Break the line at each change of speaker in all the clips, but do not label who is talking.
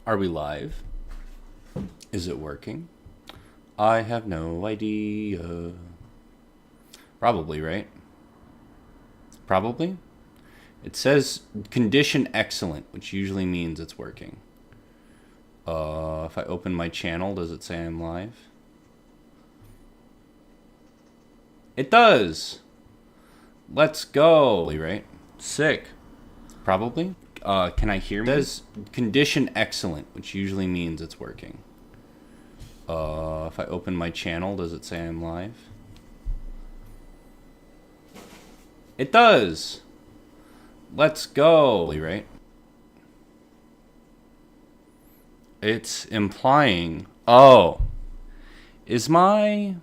Are we live? Is it working? I have no idea. Probably, right? Probably? It says condition excellent, which usually means it's working. If I open my channel, does it say I'm live? It does! Let's go! Right? Sick. Probably? Can I hear me? It says condition excellent, which usually means it's working. If I open my channel, does it say I'm live? It does! Let's go! Right? It's implying... Oh! Is my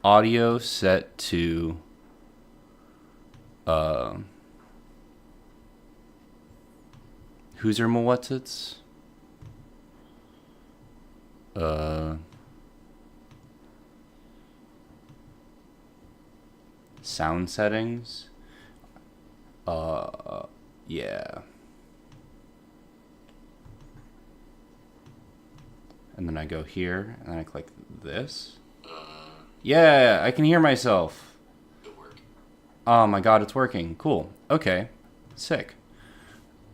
audio set to... Who's Mawutsits? Sound settings? Yeah. And then I go here, and then I click this. Yeah, I can hear myself.
It worked.
Oh my god, it's working. Cool. Okay. Sick.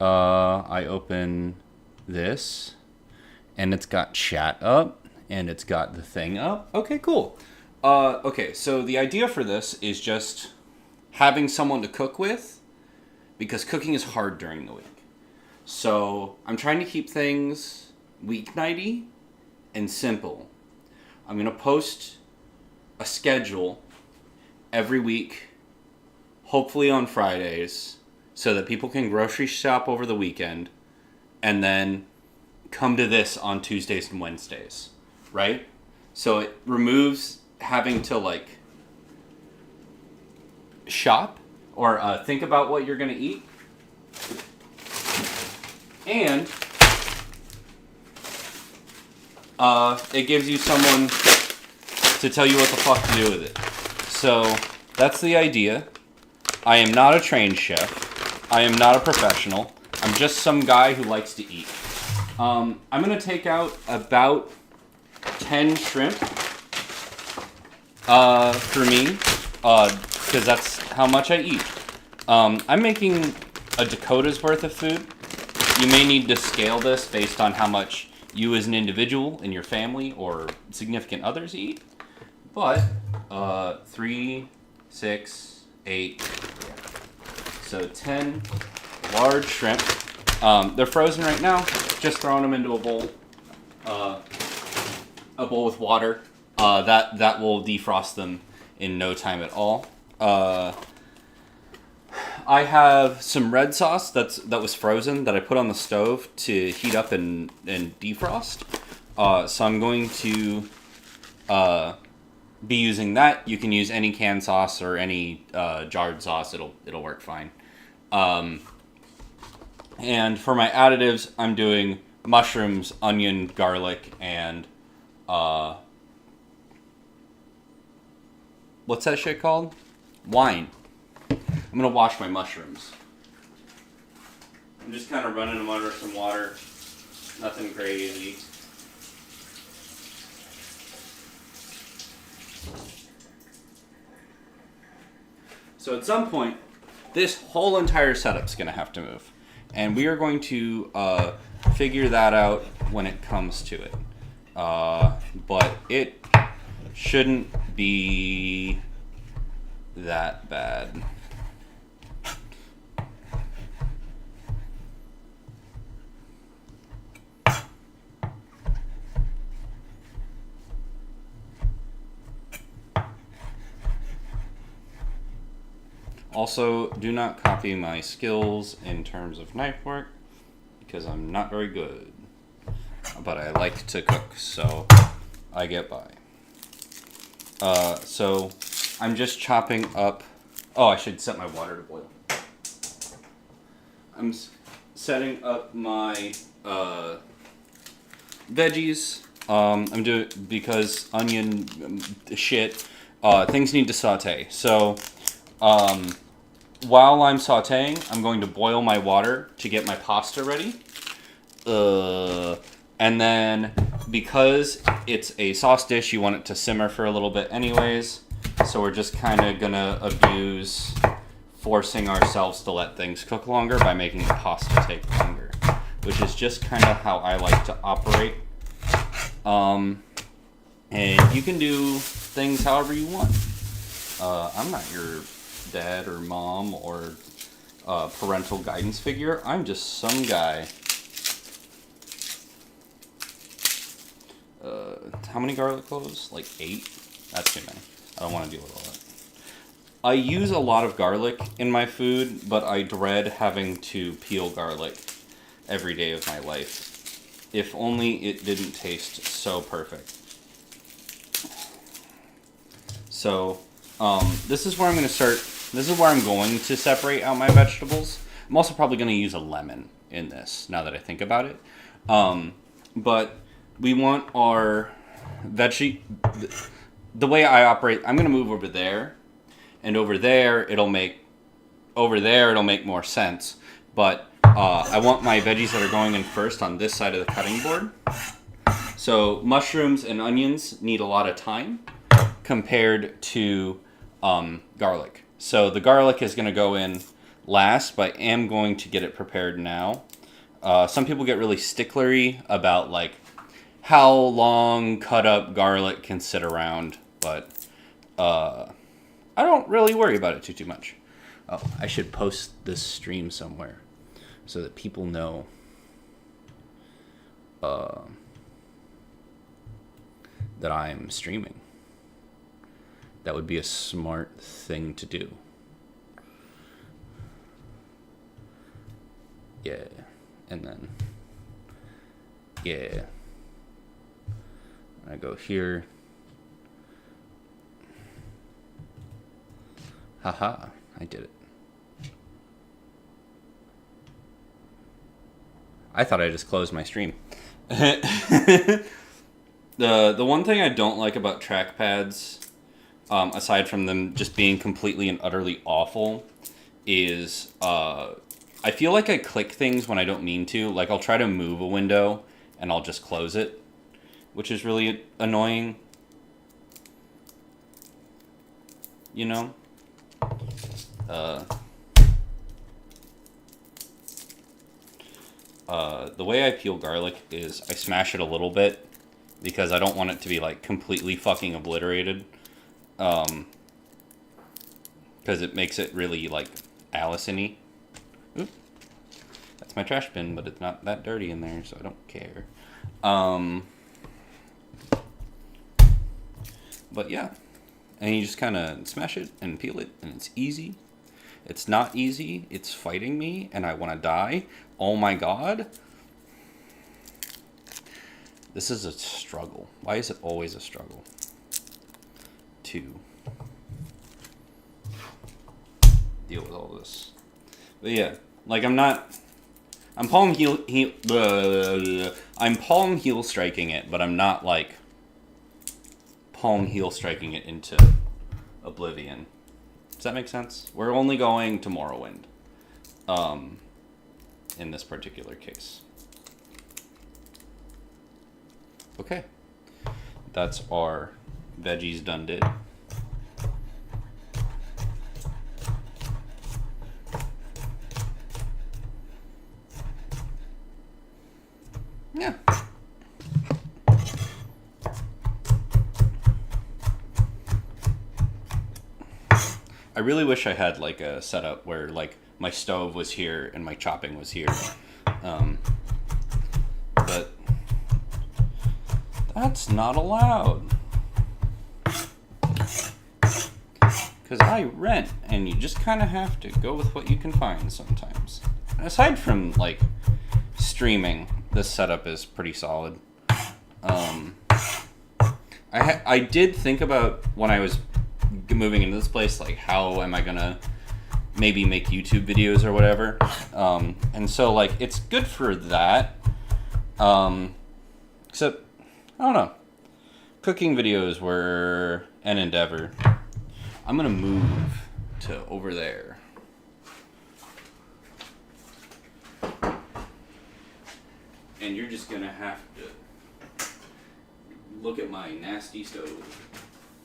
I open this, and it's got chat up, and it's got the thing up. Okay, cool. Okay, so the idea for this is just having someone to cook with, because cooking is hard during the week. So I'm trying to keep things weeknighty and simple. I'm going to post a schedule every week, hopefully on Fridays, so that people can grocery shop over the weekend and then come to this on Tuesdays and Wednesdays, right? So it removes having to like shop or think about what you're going to eat. And it gives you someone to tell you what the fuck to do with it. So that's the idea. I am not a trained chef. I am not a professional. I'm just some guy who likes to eat. I'm going to take out about 10 shrimp for me, because that's how much I eat. I'm making a Dakota's worth of food. You may need to scale this based on how much you as an individual in your family or significant others eat. But 3, 6, 8, so 10 large shrimp. They're frozen right now. Just throwing them into a bowl with water. That will defrost them in no time at all. I have some red sauce that was frozen that I put on the stove to heat up and defrost. So I'm going to be using that. You can use any canned sauce or any jarred sauce. It'll work fine. And for my additives, I'm doing mushrooms, onion, garlic, and what's that shit called? Wine. I'm gonna wash my mushrooms. I'm just kind of running them under some water. Nothing crazy. So at some point, this whole entire setup's gonna have to move. And we are going to figure that out when it comes to it. But it shouldn't be that bad. Also, do not copy my skills in terms of knife work, because I'm not very good. But I like to cook, so I get by. So I'm just chopping up... Oh, I should set my water to boil. I'm setting up my veggies. I'm doing... Because onion shit, things need to saute. So... while I'm sauteing, I'm going to boil my water to get my pasta ready. And then because it's a sauce dish, you want it to simmer for a little bit anyways. So we're just kind of going to abuse forcing ourselves to let things cook longer by making the pasta take longer, which is just kind of how I like to operate. And you can do things however you want. I'm not your dad or mom or parental guidance figure. I'm just some guy. How many garlic cloves? Like 8? That's too many. I don't want to deal with all that. I use a lot of garlic in my food, but I dread having to peel garlic every day of my life. If only it didn't taste so perfect. So, this is where I'm going to start. This is where I'm going to separate out my vegetables. I'm also probably going to use a lemon in this, now that I think about it. But we want our veggie... The way I operate, I'm going to move over there. And over there, it'll make more sense. But I want my veggies that are going in first on this side of the cutting board. So mushrooms and onions need a lot of time compared to garlic. So the garlic is going to go in last, but I am going to get it prepared now. Some people get really sticklery about like how long cut up garlic can sit around, but I don't really worry about it too much. Oh, I should post this stream somewhere so that people know that I'm streaming. That would be a smart thing to do. Yeah, and then yeah, I go here. Haha, I did it. I thought I just closed my stream. The one thing I don't like about trackpads, aside from them just being completely and utterly awful, is I feel like I click things when I don't mean to. Like I'll try to move a window and I'll just close it, which is really annoying. You know? The way I peel garlic is I smash it a little bit because I don't want it to be like completely fucking obliterated. Because it makes it really like Allison-y. Oop. That's my trash bin, but it's not that dirty in there, so I don't care. But yeah. And you just kind of smash it and peel it, and it's easy. It's not easy. It's fighting me, and I want to die. Oh my god. This is a struggle. Why is it always a struggle to deal with all this? But yeah, like I'm palm heel striking it, but I'm not like palm heel striking it into oblivion. Does that make sense? We're only going to Morrowind in this particular case. Okay. That's our veggies done did. Yeah. I really wish I had like a setup where like my stove was here and my chopping was here. But that's not allowed. Because I rent and you just kind of have to go with what you can find sometimes. Aside from like streaming, this setup is pretty solid. I did think about when I was moving into this place, like how am I gonna maybe make YouTube videos or whatever, and so like it's good for that, except I don't know, cooking videos were an endeavor. I'm gonna move to over there. and you're just gonna have to look at my nasty stove.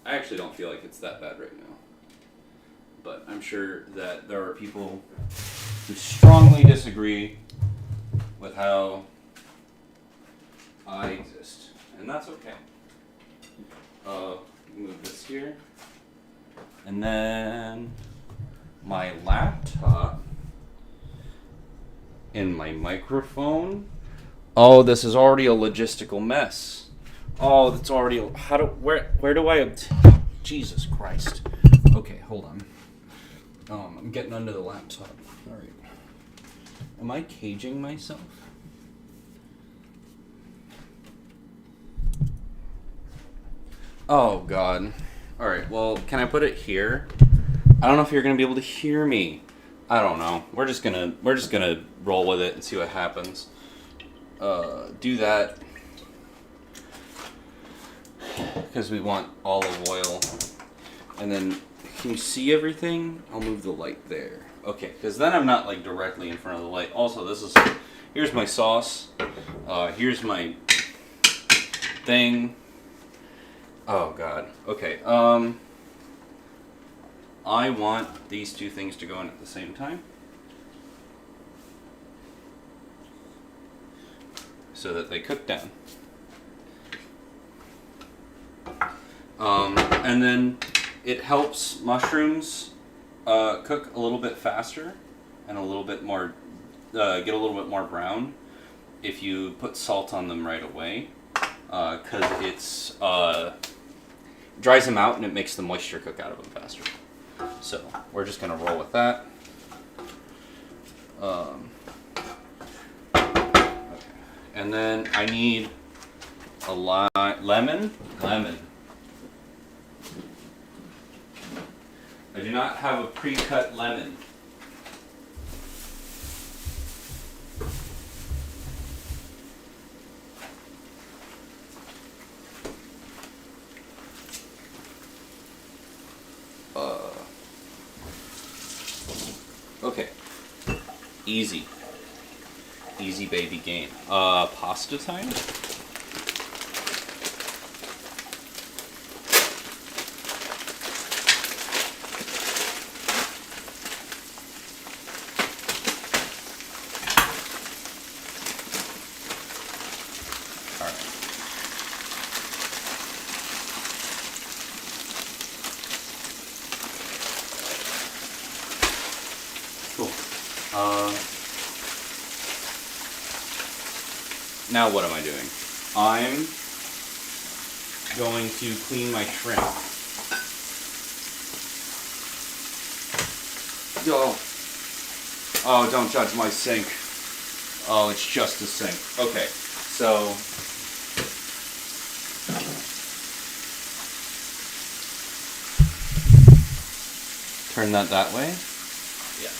I actually don't feel like it's that bad right now, but I'm sure that there are people who strongly disagree with how I exist, and that's okay. Move this here, and then my laptop and my microphone. Oh, this is already a logistical mess. Oh, that's already where do I Jesus Christ. Okay, hold on. I'm getting under the laptop. All right. Am I caging myself? Oh God. All right. Well, can I put it here? I don't know if you're gonna be able to hear me. I don't know. We're just gonna roll with it and see what happens. Do that because we want olive oil, and then can you see everything? I'll move the light there. Okay, because then I'm not like directly in front of the light. Also, here's my sauce. Here's my thing. Oh God. Okay. I want these two things to go in at the same time, so that they cook down. And then it helps mushrooms cook a little bit faster and a little bit more, get a little bit more brown if you put salt on them right away, because it's dries them out and it makes the moisture cook out of them faster. So we're just gonna roll with that. Okay. And then I need a lemon. I do not have a pre-cut lemon. Okay. Easy baby game. Pasta time? Now what am I doing? I'm going to clean my shrimp. Oh, don't judge my sink. Oh, it's just a sink. Okay, so turn that way. Yeah.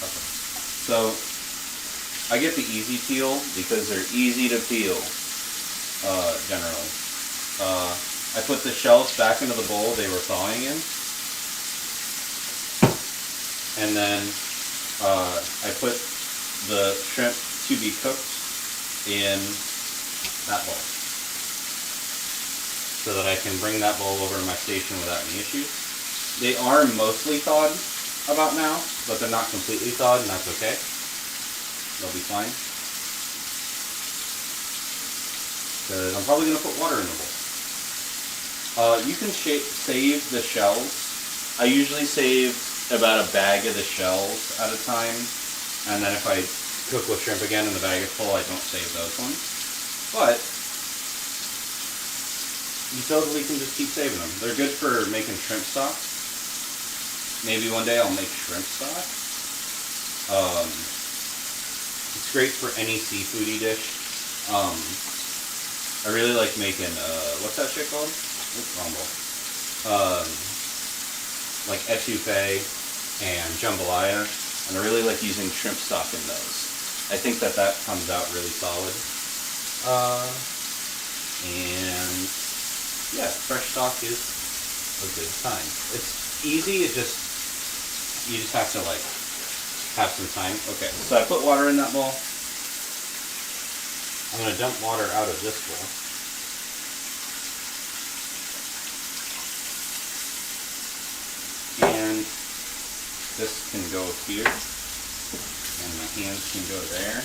Okay. So I get the easy peel because they're easy to peel, generally. I put the shells back into the bowl they were thawing in. And then I put the shrimp to be cooked in that bowl, so that I can bring that bowl over to my station without any issues. They are mostly thawed about now, but they're not completely thawed, and that's okay. They'll be fine. Because I'm probably going to put water in the bowl. You can save the shells. I usually save about a bag of the shells at a time. And then if I cook with shrimp again and the bag is full, I don't save those ones. But you totally can just keep saving them. They're good for making shrimp stock. Maybe one day I'll make shrimp stock. It's great for any seafoody dish. I really like making, what's that shit called? What's rumble? Like etouffee and jambalaya, and I really like using shrimp stock in those. I think that comes out really solid. And yeah, fresh stock is a good time. It's easy, you just have to like have some time. Okay, so I put water in that bowl. I'm going to dump water out of this bowl. And this can go here, and my hands can go there.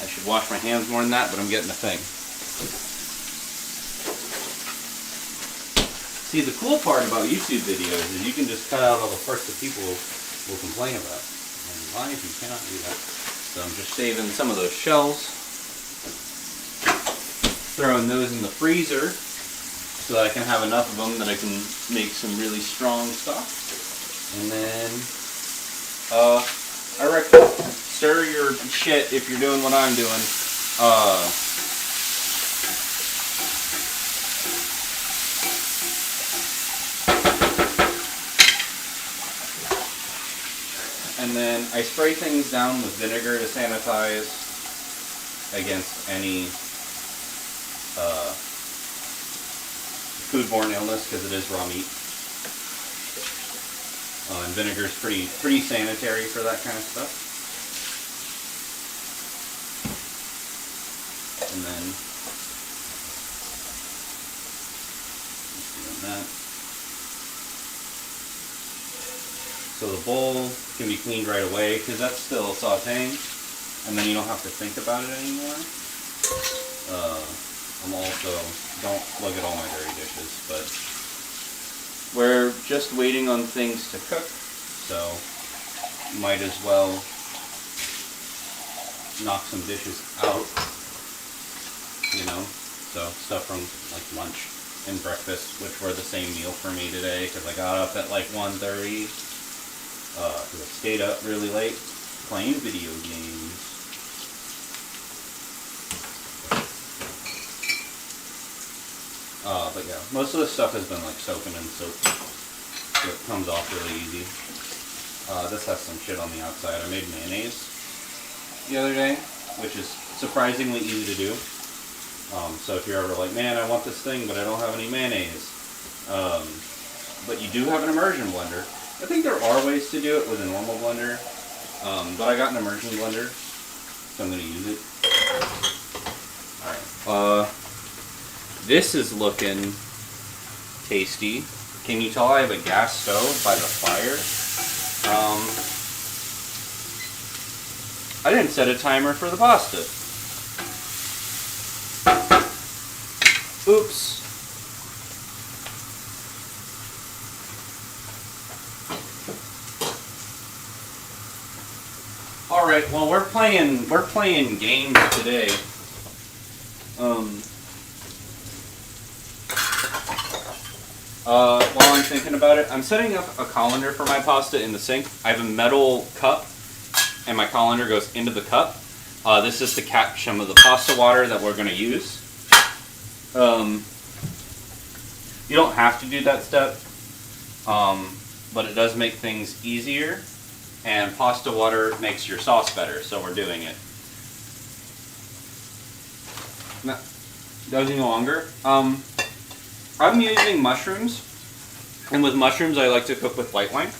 I should wash my hands more than that, but I'm getting a thing. See, the cool part about YouTube videos is you can just cut out all the parts that people will complain about. And live, you cannot do that. So I'm just saving some of those shells, throwing those in the freezer so that I can have enough of them that I can make some really strong stuff. And then, I recommend stir your shit if you're doing what I'm doing. And then I spray things down with vinegar to sanitize against any foodborne illness, because it is raw meat. And vinegar is pretty sanitary for that kind of stuff. And then just doing that. So the bowl can be cleaned right away because that's still sauteing, and then you don't have to think about it anymore. I'm also, don't look at all my dirty dishes, but we're just waiting on things to cook, so might as well knock some dishes out, you know. So stuff from like lunch and breakfast, which were the same meal for me today because I got up at like 1:30. Because I stayed up really late playing video games. But yeah, most of the stuff has been like soaking in soap, so it comes off really easy. This has some shit on the outside. I made mayonnaise the other day, which is surprisingly easy to do. So if you're ever like, man, I want this thing, but I don't have any mayonnaise, but you do have an immersion blender. I think there are ways to do it with a normal blender, but I got an immersion blender, so I'm going to use it. Alright, this is looking tasty. Can you tell I have a gas stove by the fire? I didn't set a timer for the pasta. Oops. All right. Well, we're playing games today. While I'm thinking about it, I'm setting up a colander for my pasta in the sink. I have a metal cup, and my colander goes into the cup. This is to catch some of the pasta water that we're going to use. You don't have to do that step, but it does make things easier, and pasta water makes your sauce better, so we're doing it. Now, goes any longer. I'm using mushrooms, and with mushrooms I like to cook with white wine.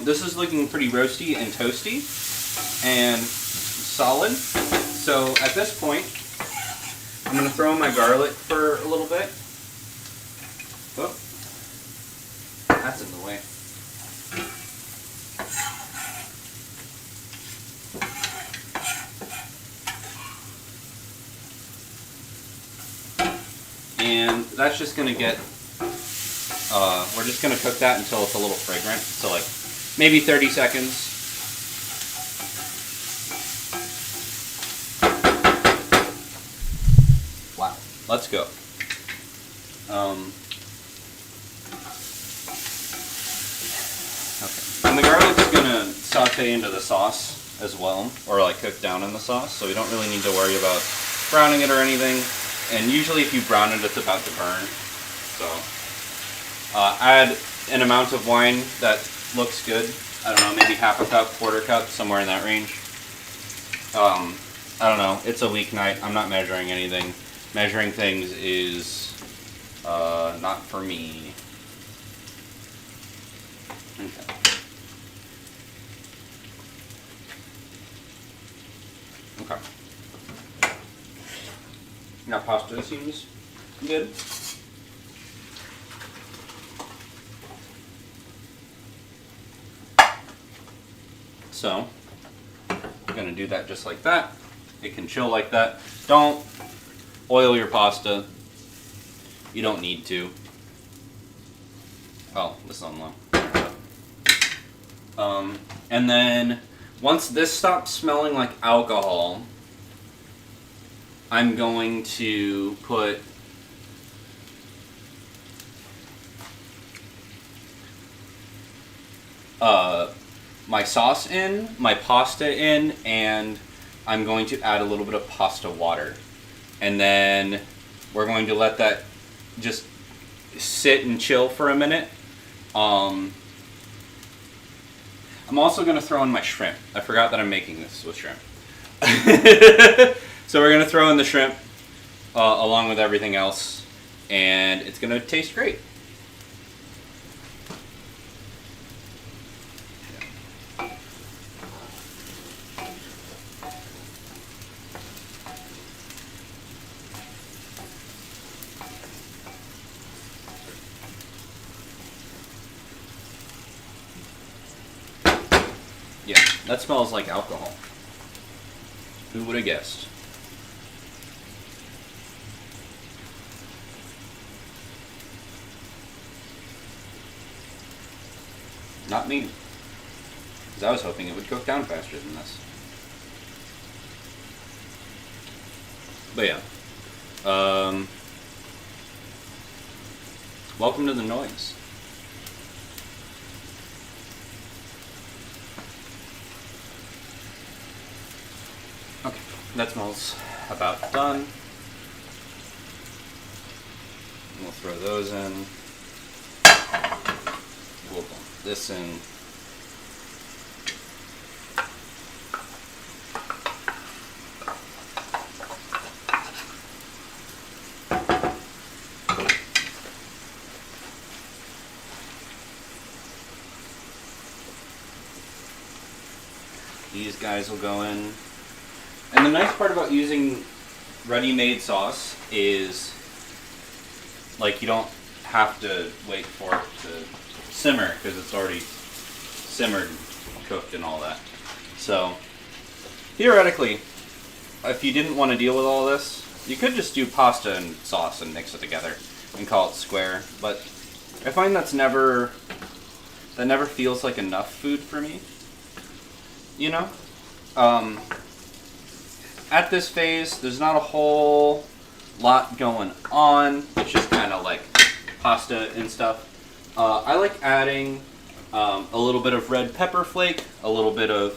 This is looking pretty roasty and toasty and solid, so at this point I'm going to throw in my garlic for a little bit. Oh, that's in the way. And that's just going to get, we're just going to cook that until it's a little fragrant. So like maybe 30 seconds. Wow, let's go. Okay. And the garlic's going to saute into the sauce as well, or like cook down in the sauce, so we don't really need to worry about browning it or anything. And usually if you brown it, it's about to burn. So add an amount of wine that looks good. I don't know, maybe half a cup, quarter cup, somewhere in that range. I don't know, it's a weeknight. I'm not measuring anything. Measuring things is not for me. Okay. Okay. Now pasta seems good. So, I'm going to do that just like that. It can chill like that. Don't oil your pasta. You don't need to. Oh, this is on low. And then, once this stops smelling like alcohol, I'm going to put my sauce in, my pasta in, and I'm going to add a little bit of pasta water. And then we're going to let that just sit and chill for a minute. I'm also going to throw in my shrimp. I forgot that I'm making this with shrimp. So we're going to throw in the shrimp along with everything else, and it's going to taste great. Yeah, that smells like alcohol. Who would have guessed? Not me. Because I was hoping it would cook down faster than this. But yeah. Welcome to the noise. Okay, that smells about done. We'll throw those in. We'll bump this in. These guys will go in. And the nice part about using ready-made sauce is, like, you don't have to wait for it to simmer because it's already simmered and cooked and all that. So, theoretically, if you didn't want to deal with all this, you could just do pasta and sauce and mix it together and call it square. But I find that never feels like enough food for me. You know? At this phase, there's not a whole lot going on. It's just kind of like pasta and stuff. I like adding a little bit of red pepper flake, a little bit of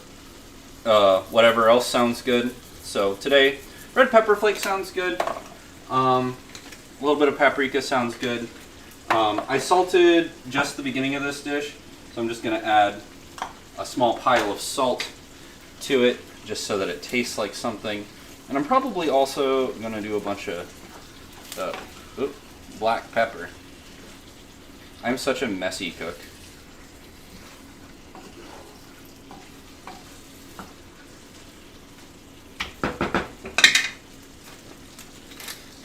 whatever else sounds good. So today, red pepper flake sounds good. A little bit of paprika sounds good. I salted just the beginning of this dish, so I'm just going to add a small pile of salt to it, just so that it tastes like something. And I'm probably also going to do a bunch of black pepper. I'm such a messy cook.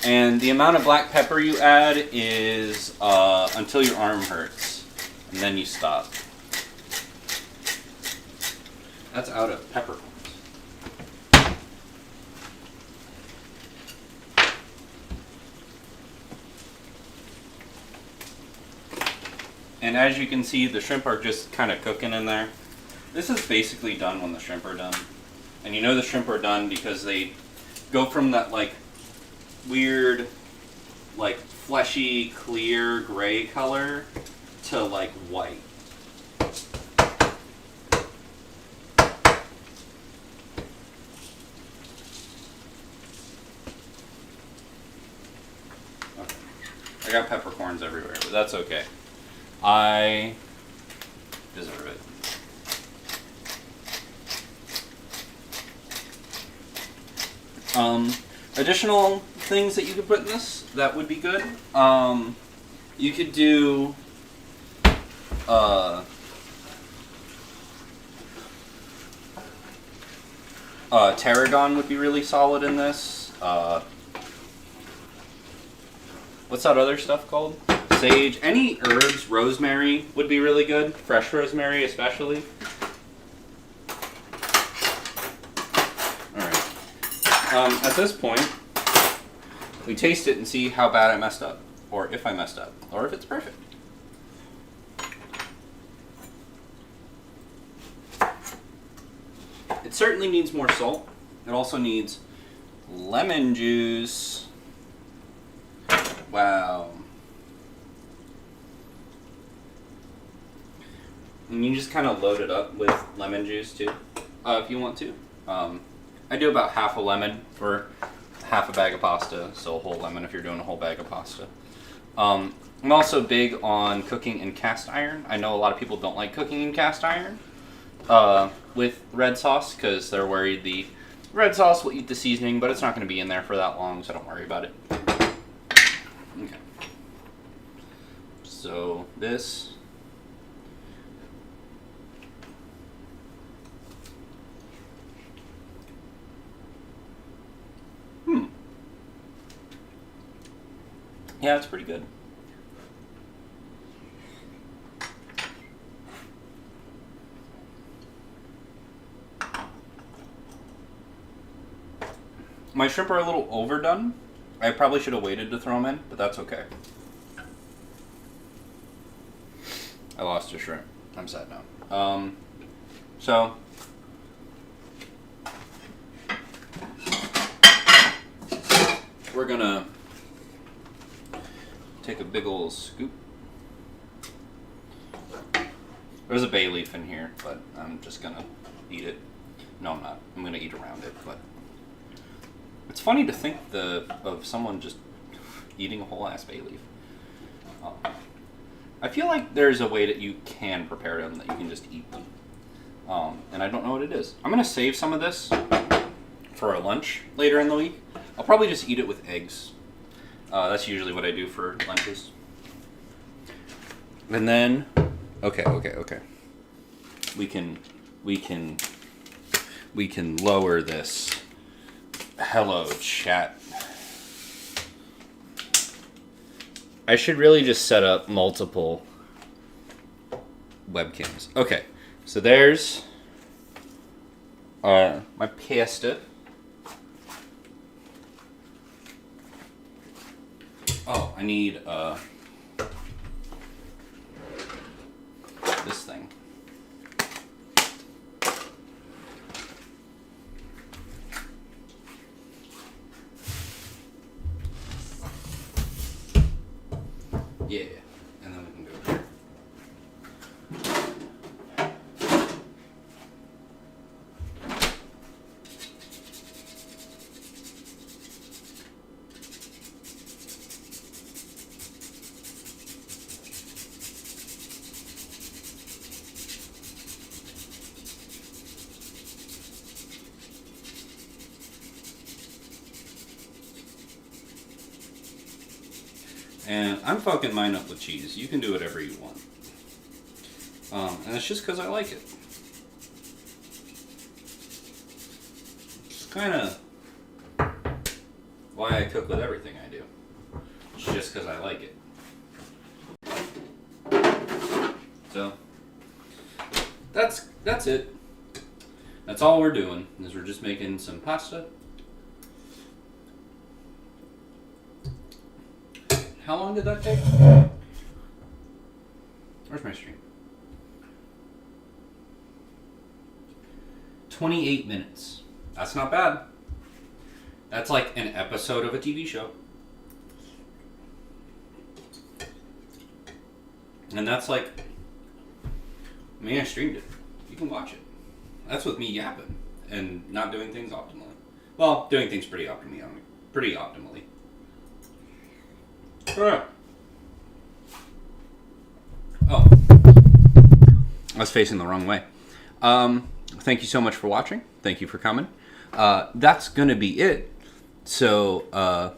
And the amount of black pepper you add is until your arm hurts, and then you stop. That's out of peppercorns. And as you can see, the shrimp are just kind of cooking in there. This is basically done when the shrimp are done. And you know the shrimp are done because they go from that like weird, like fleshy, clear gray color to like white. I got peppercorns everywhere, but that's okay. I deserve it. Additional things that you could put in this that would be good. You could do Tarragon would be really solid in this. What's that other stuff called? Sage. Any herbs, rosemary would be really good. Fresh rosemary especially. Alright. At this point, we taste it and see how bad I messed up. Or if I messed up. Or if it's perfect. It certainly needs more salt. It also needs lemon juice. Wow. And you just kind of load it up with lemon juice too, if you want to. I do about half a lemon for half a bag of pasta, so a whole lemon if you're doing a whole bag of pasta. I'm also big on cooking in cast iron. I know a lot of people don't like cooking in cast iron with red sauce because they're worried the red sauce will eat the seasoning, but it's not going to be in there for that long, so don't worry about it. Okay. So this. Yeah, it's pretty good. My shrimp are a little overdone. I probably should have waited to throw them in, but that's okay. I lost a shrimp. I'm sad now. So we're gonna take a big old scoop. There's a bay leaf in here, but I'm just gonna eat it. No, I'm not. I'm gonna eat around it, but it's funny to think of someone just eating a whole ass bay leaf. I feel like there's a way that you can prepare them that you can just eat them, and I don't know what it is. I'm gonna save some of this for a lunch later in the week. I'll probably just eat it with eggs. That's usually what I do for lunches. And then, okay. We can lower this. Hello, chat. I should really just set up multiple webcams. Okay, so there's my pasta. Oh, I need this thing. Yeah, and then we can go here. And I'm fucking mine up with cheese. You can do whatever you want. And it's just because I like it. It's kind of why I cook with everything I do. It's just because I like it. So, that's it. That's all we're doing, is we're just making some pasta. How long did that take? Where's my stream? 28 minutes. That's not bad. That's like an episode of a TV show. And that's like, I mean, I streamed it. You can watch it. That's with me yapping and not doing things optimally. Well, doing things pretty optimally. Oh, I was facing the wrong way. Thank you so much for watching. Thank you for coming. That's going to be it. So,